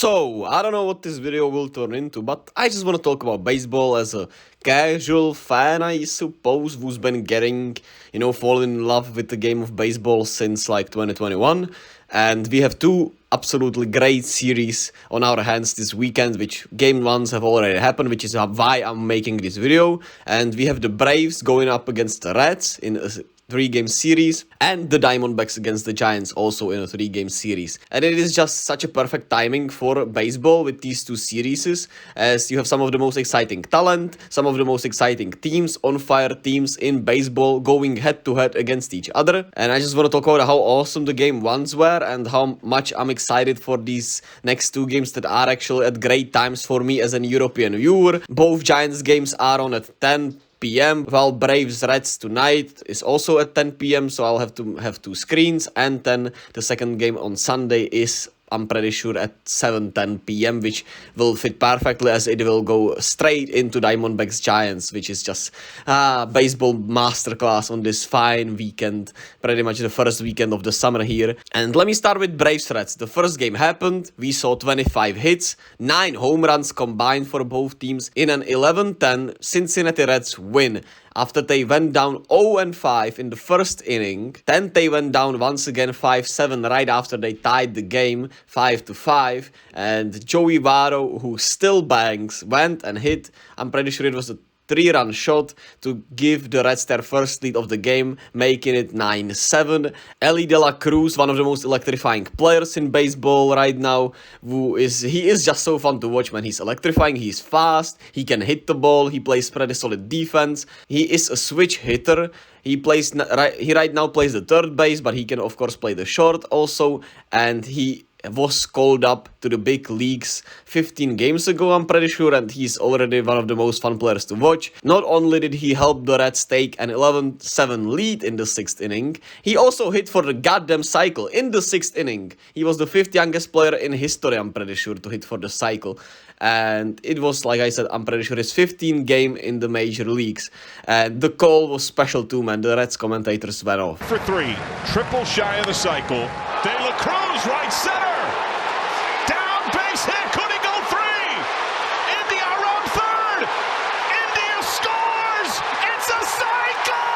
So, I don't know what this video will turn into, but I just want to talk about baseball as a casual fan, I suppose, who's been getting, falling in love with the game of baseball since like 2021. And we have two absolutely great series on our hands this weekend, which game ones have already happened, which is why I'm making this video. And we have the Braves going up against the Reds in a 3-game series, and the Diamondbacks against the Giants also in a 3-game series. And it is just such a perfect timing for baseball with these two series, as you have some of the most exciting talent, some of the most exciting teams, on-fire teams in baseball going head-to-head against each other. And I just want to talk about how awesome the game ones were and how much I'm excited for these next two games that are actually at great times for me as an European viewer. Both Giants games are on at 10 p.m. while Braves Reds tonight is also at 10 p.m. so I'll have to have two screens, and then the second game on Sunday is, I'm pretty sure, at 7:10 p.m. which will fit perfectly as it will go straight into Diamondbacks Giants, which is just baseball masterclass on this fine weekend, pretty much the first weekend of the summer here. And let me start with Braves Reds. The first game happened, we saw 25 hits, 9 home runs combined for both teams in an 11-10 Cincinnati Reds win. After they went down 0-5 in the first inning, then they went down once again 5-7 right after they tied the game 5-5, and Joey Votto, who still bangs, went and hit, I'm pretty sure it was a 3-run shot to give the Reds their first lead of the game, making it 9-7. Elly Cruz, one of the most electrifying players in baseball right now, he is just so fun to watch, man. He's electrifying, he's fast, he can hit the ball, he plays pretty solid defense, he is a switch hitter. He right now plays the third base, but he can of course play the short also, and he was called up to the big leagues 15 games ago, I'm pretty sure, and he's already one of the most fun players to watch. Not only did he help the Reds take an 11-7 lead in the 6th inning, he also hit for the goddamn cycle in the 6th inning. He was the 5th youngest player in history, I'm pretty sure, to hit for the cycle. And it was, like I said, I'm pretty sure his 15th game in the major leagues. And the call was special too, man. The Reds commentators went off. For 3, triple shy of the cycle. Cruz, right center. Down base hit, could he go 3? India around third. India scores. It's a cycle.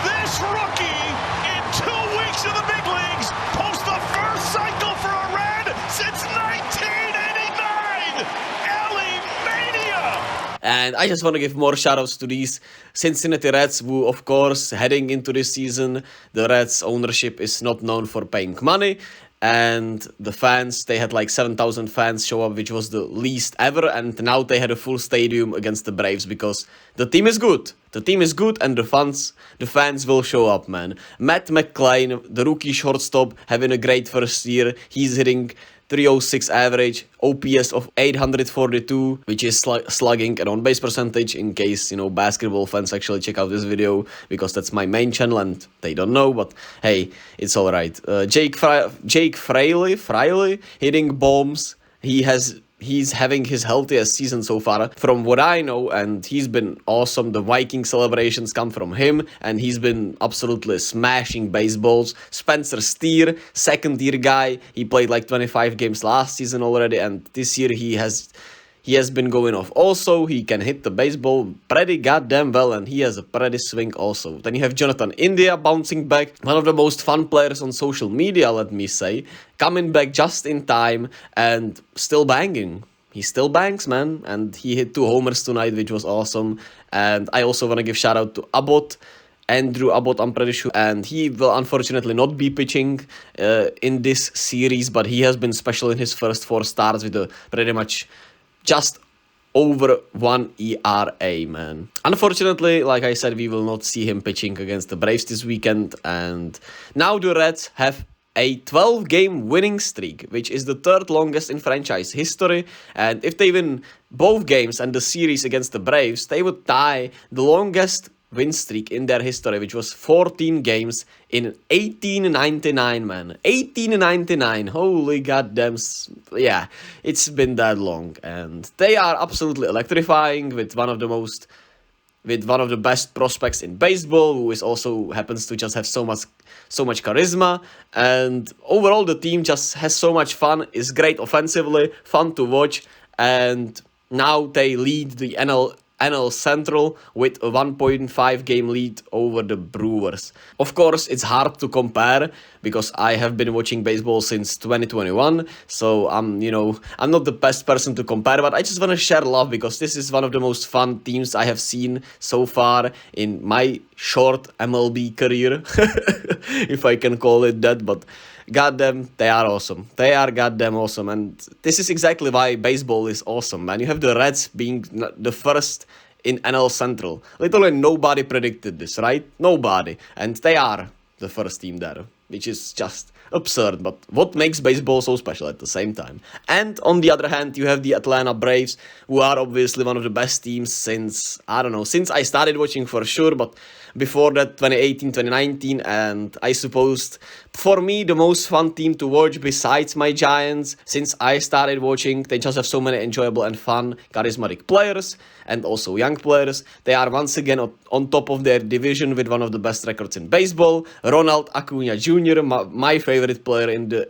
This rookie in 2 weeks in the big leagues posts the first cycle for a Red since 1989. Elly mania. And I just want to give more shoutouts to these Cincinnati Reds, who, of course, heading into this season, the Reds ownership is not known for paying money. And the fans, they had like 7,000 fans show up, which was the least ever. And now they had a full stadium against the Braves because the team is good. The team is good and the fans will show up, man. Matt McClain, the rookie shortstop, having a great first year. He's hitting 306 average, OPS of 842, which is slugging, and on-base percentage, in case, basketball fans actually check out this video, because that's my main channel and they don't know, but hey, it's alright. Jake Fraley hitting bombs. He's having his healthiest season so far, from what I know, and he's been awesome. The Viking celebrations come from him, and he's been absolutely smashing baseballs. Spencer Steer, second-year guy, he played like 25 games last season already, and this year he has been going off also. He can hit the baseball pretty goddamn well, and he has a pretty swing also. Then you have Jonathan India bouncing back, one of the most fun players on social media, let me say, coming back just in time and still banging. He still bangs, man, and he hit 2 homers tonight, which was awesome. And I also want to give shout out to Andrew Abbott, I'm pretty sure, and he will unfortunately not be pitching in this series, but he has been special in his first 4 starts with a pretty much just over 1 ERA, man. Unfortunately, like I said, we will not see him pitching against the Braves this weekend. And now the Reds have a 12-game winning streak, which is the 3rd longest in franchise history. And if they win both games and the series against the Braves, they would tie the longest win streak in their history, which was 14 games in 1899, man. 1899, holy goddamn, yeah, it's been that long. And they are absolutely electrifying with one of the most with one of the best prospects in baseball, who is also happens to just have so much charisma, and overall the team just has so much fun, is great offensively, fun to watch, and now they lead the NL Central with a 1.5 game lead over the Brewers. Of course, it's hard to compare because I have been watching baseball since 2021, so I'm not the best person to compare, but I just want to share love because this is one of the most fun teams I have seen so far in my short MLB career, if I can call it that, but goddamn, they are awesome. They are goddamn awesome. And this is exactly why baseball is awesome, man. You have the Reds being the first in NL Central. Literally nobody predicted this, right? Nobody. And they are the first team there, which is just absurd. But what makes baseball so special at the same time? And on the other hand, you have the Atlanta Braves, who are obviously one of the best teams since I started watching for sure, but before that 2018, 2019, and I suppose for me the most fun team to watch besides my Giants since I started watching. They just have so many enjoyable and fun, charismatic players and also young players. They are once again on top of their division with one of the best records in baseball. Ronald Acuna Jr., my favorite player in the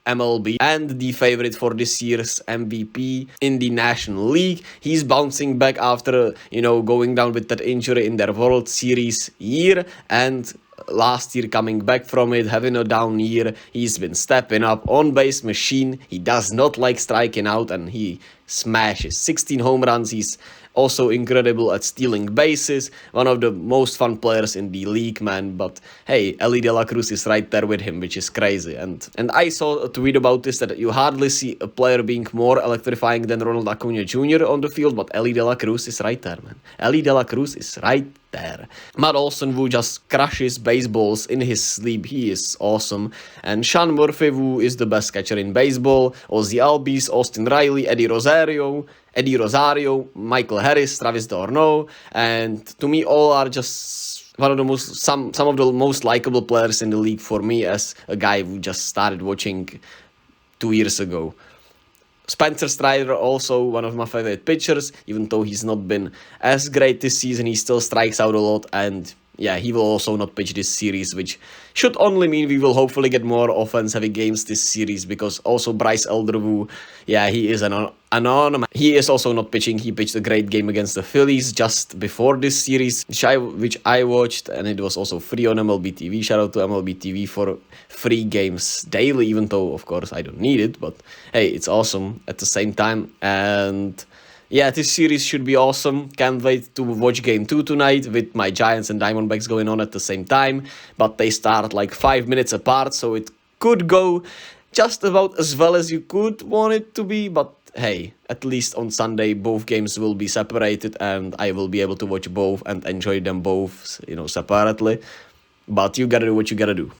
MLB and the favorite for this year's MVP in the National League. He's bouncing back after, going down with that injury in their World Series year, and last year coming back from it, having a down year. He's been stepping up, on-base machine. He does not like striking out, and he smashes 16 home runs. He's also incredible at stealing bases. One of the most fun players in the league, man. But hey, Elly de la Cruz is right there with him, which is crazy. And I saw a tweet about this, that you hardly see a player being more electrifying than Ronald Acuna Jr. on the field, but Elly de la Cruz is right there, man. Elly de la Cruz is right there. Matt Olson, who just crushes baseballs in his sleep, he is awesome. And Sean Murphy, who is the best catcher in baseball. Ozzy Albies, Austin Riley, Eddie Rosario, Michael Harris, Travis d'Arnaud, and to me all are just one of the some of the most likable players in the league for me as a guy who just started watching 2 years ago. Spencer Strider, also one of my favorite pitchers, even though he's not been as great this season, he still strikes out a lot, and yeah, he will also not pitch this series, which should only mean we will hopefully get more offense-heavy games this series, because also Bryce Elder, who, yeah, he is an anomaly. He is also not pitching. He pitched a great game against the Phillies just before this series, which I watched, and it was also free on MLB TV. Shout out to MLB TV for free games daily, even though, of course, I don't need it, but hey, it's awesome at the same time. And yeah, this series should be awesome. Can't wait to watch Game 2 tonight with my Giants and Diamondbacks going on at the same time. But they start like 5 minutes apart, so it could go just about as well as you could want it to be. But hey, at least on Sunday both games will be separated and I will be able to watch both and enjoy them both, separately. But you gotta do what you gotta do.